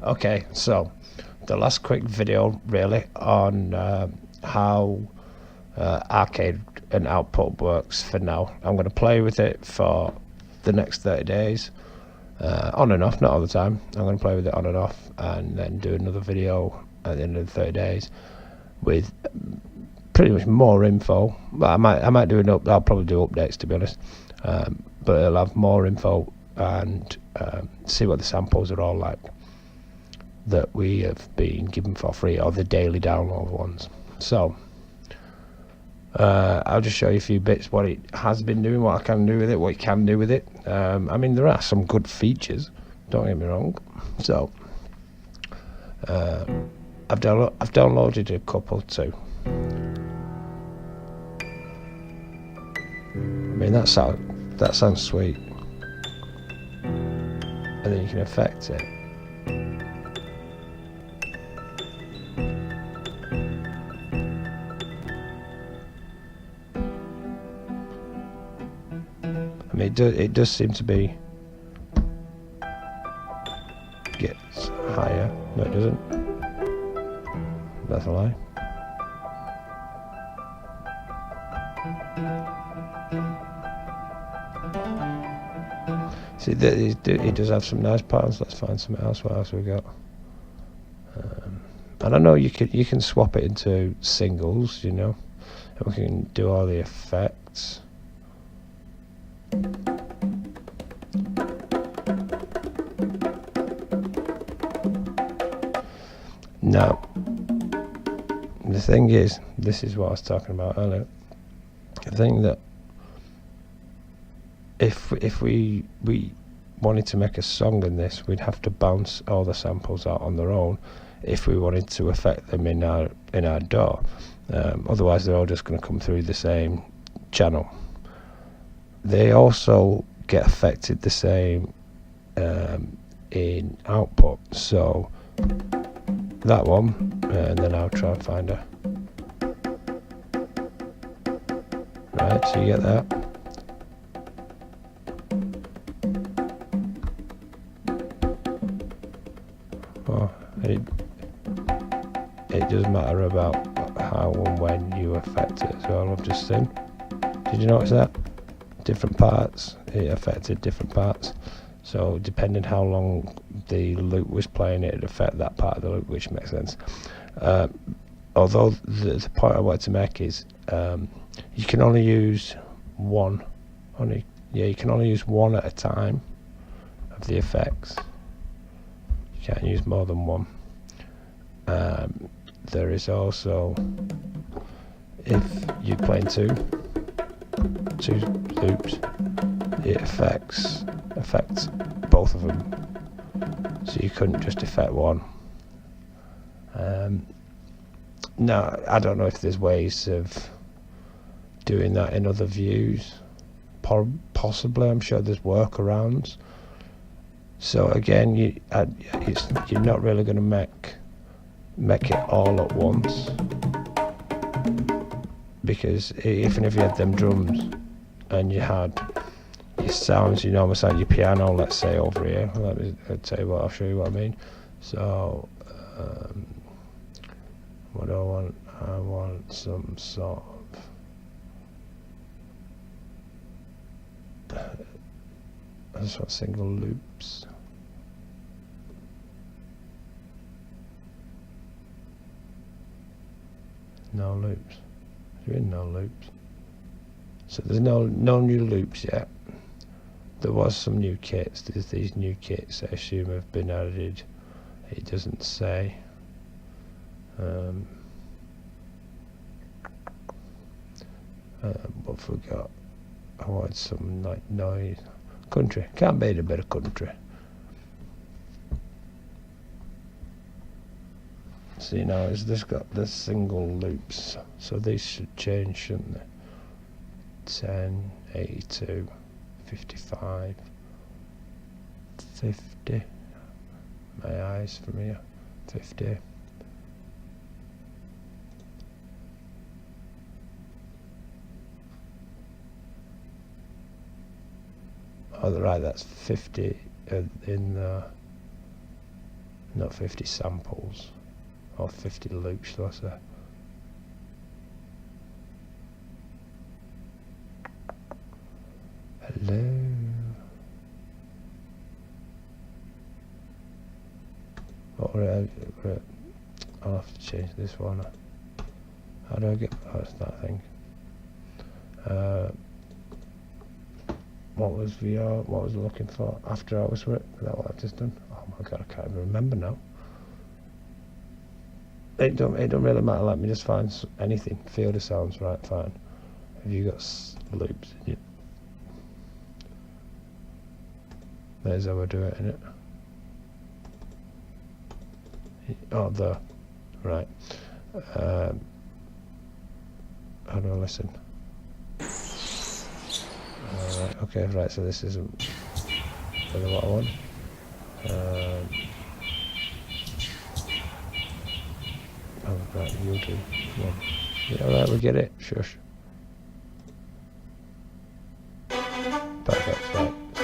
Okay, so the last quick video really on how arcade and output works for now. I'm going to play with it for the next 30 days, on and off, not all the time. I'm going to play with it on and off, and then do another video at the end of the 30 days with pretty much more info. Well, I might do I'll probably do updates, to be honest, but it'll have more info and see what the samples are all like that we have been given for free, or the daily download ones. So I'll just show you a few bits, what it has been doing, what I can do with it, what you can do with it. I mean, there are some good features, don't get me wrong. So I've downloaded a couple too. I mean, that sounds sweet. And then you can affect it. I mean, it does seem to be gets higher. No, it doesn't. That's a lie. See, it does have some nice patterns. Let's find something else. What else we got? And I know you can swap it into singles, you know, and we can do all the effects. Now, the thing is, this is what I was talking about earlier. The thing that if we wanted to make a song in this, we'd have to bounce all the samples out on their own if we wanted to affect them in our DAW. Otherwise, they're all just going to come through the same channel. They also get affected the same in output. So that one, and then I'll try and find her. Right, so you get that. Oh, it doesn't matter about how and when you affect it as well. I've just seen. Did you notice that? Different parts, it affected different parts. So depending how long the loop was playing, it'd affect that part of the loop, which makes sense. Although the point I wanted to make is you can only use one. You can only use one at a time of the effects. You can't use more than one. There is also, if you're playing two loops, it affects both of them, so you couldn't just affect one. Now, I don't know if there's ways of doing that in other views. Possibly, I'm sure there's workarounds. So again, you're not really going to make it all at once, because even if you had them drums and you had your sounds, you normally sound your piano, let's say over here. I'll tell you what, I'll show you what I mean. So what do I want? I want some sort of, I just want single loops. No loops. There is no loops. So there's no new loops yet. There was some new kits. There's these new kits I assume have been added. It doesn't say. What have we got? I wanted some like noise. Country. Can't beat a bit of country. See, now is this got the single loops, so these should change, shouldn't they? 10, 82, 55, 50. My eyes from here. 50. Oh, right, that's 50 in the not 50 samples, or 50 loops, shall I say. Hello. Oh, right. I'll have to change this one. How do I get? Oh, it's that thing. What was VR? What was I looking for? After hours work? Is that what I've just done? Oh my god, I can't even remember now. It don't really matter. Let me just find anything. Field of sounds, right? Fine. Have you got loops in it? There's how I do it, innit? Oh, there. Right. How do I listen? Right, okay, right, so this isn't really what I want. Oh, right, you do. Come on. Yeah, alright, we get it. Shush. Perfect, right. So,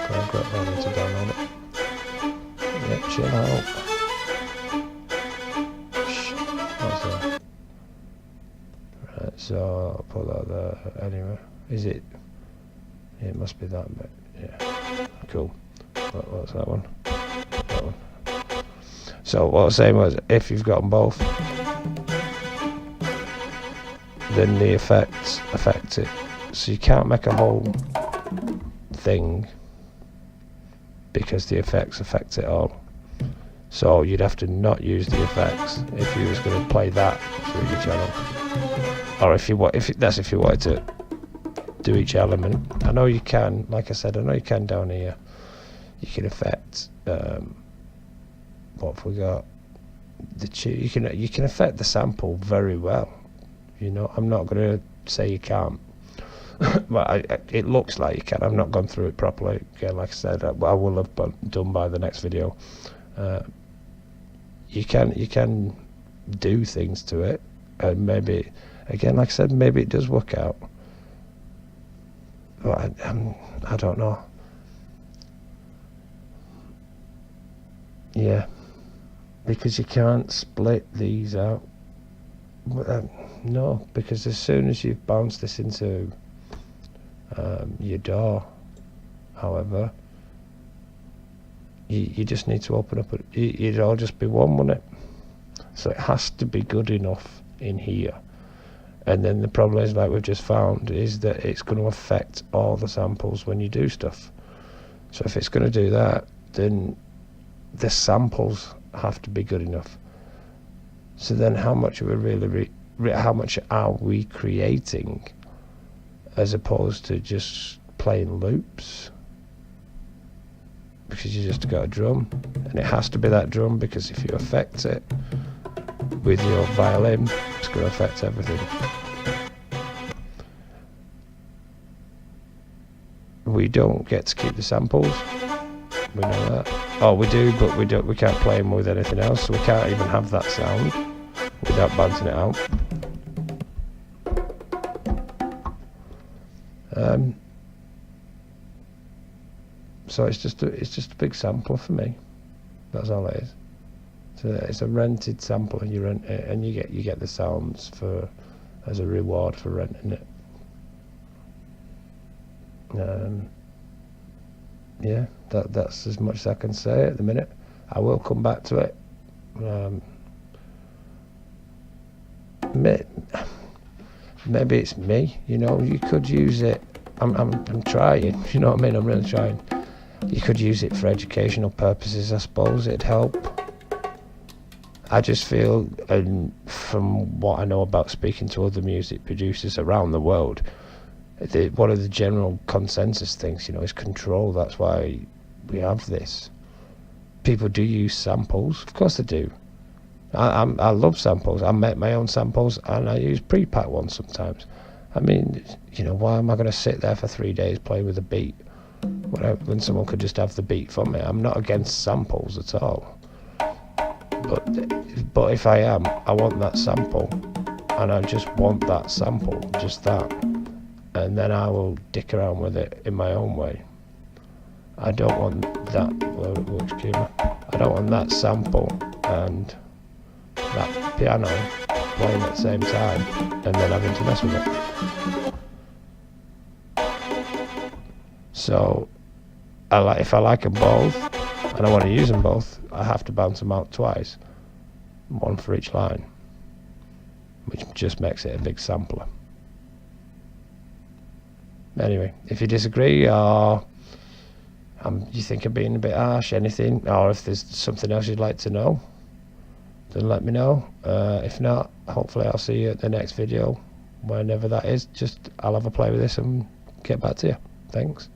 go and grab that to download it. Yeah, chill out. Shh. What's that? Right, so I'll put that there anyway. Is it? Yeah, it must be that bit. Yeah. Cool. What's that one? That one. So what I was saying was, if you've got them both, then the effects affect it. So you can't make a whole thing because the effects affect it all. So you'd have to not use the effects if you was going to play that through your channel, or if you wanted to do each element. I know you can, like I said, I know you can down here. You can affect. What have we got? You can affect the sample very well. You know, I'm not going to say you can't, but it looks like you can. I've not gone through it properly. Again, like I said, I will have done by the next video. You can do things to it, and maybe, again, like I said, maybe it does work out. But I don't know. Yeah. Because you can't split these out. No, because as soon as you've bounced this into your DAW, however, you just need to open up. It'd all just be one, wouldn't it? So it has to be good enough in here. And then the problem is, like we've just found, is that it's going to affect all the samples when you do stuff. So if it's going to do that, then the samples have to be good enough. So then how much are we really how much are we creating as opposed to just playing loops? Because you just got a drum, and it has to be that drum, because if you affect it with your violin, it's going to affect everything. We don't get to keep the samples. We know that. Oh, we do, but we can't play them with anything else, so we can't even have that sound without bouncing it out. So it's just a big sampler for me. That's all it is. So it's a rented sampler, and you rent it, and you get the sounds as a reward for renting it. Yeah, that's as much as I can say at the minute. I will come back to it. Maybe it's me, you know. You could use it. I'm trying. You know what I mean? I'm really trying. You could use it for educational purposes, I suppose. It'd help. I just feel, and from what I know about speaking to other music producers around the world, one of the general consensus things, you know, is control. That's why we have this. People do use samples, of course they do. I love samples. I make my own samples, and I use pre-pack ones sometimes. I mean, you know, why am I going to sit there for 3 days playing with a beat when someone could just have the beat from me? I'm not against samples at all, but if I am, I want that sample, and I just want that sample, just that. And then I will dick around with it in my own way. I don't want that. I don't want that sample and that piano playing at the same time and then having to mess with it. So if I like them both and I want to use them both, I have to bounce them out twice, one for each line, which just makes it a big sampler. Anyway, if you disagree or you think I'm being a bit harsh, anything, or if there's something else you'd like to know, then let me know. If not, hopefully I'll see you at the next video, whenever that is. I'll have a play with this and get back to you. Thanks.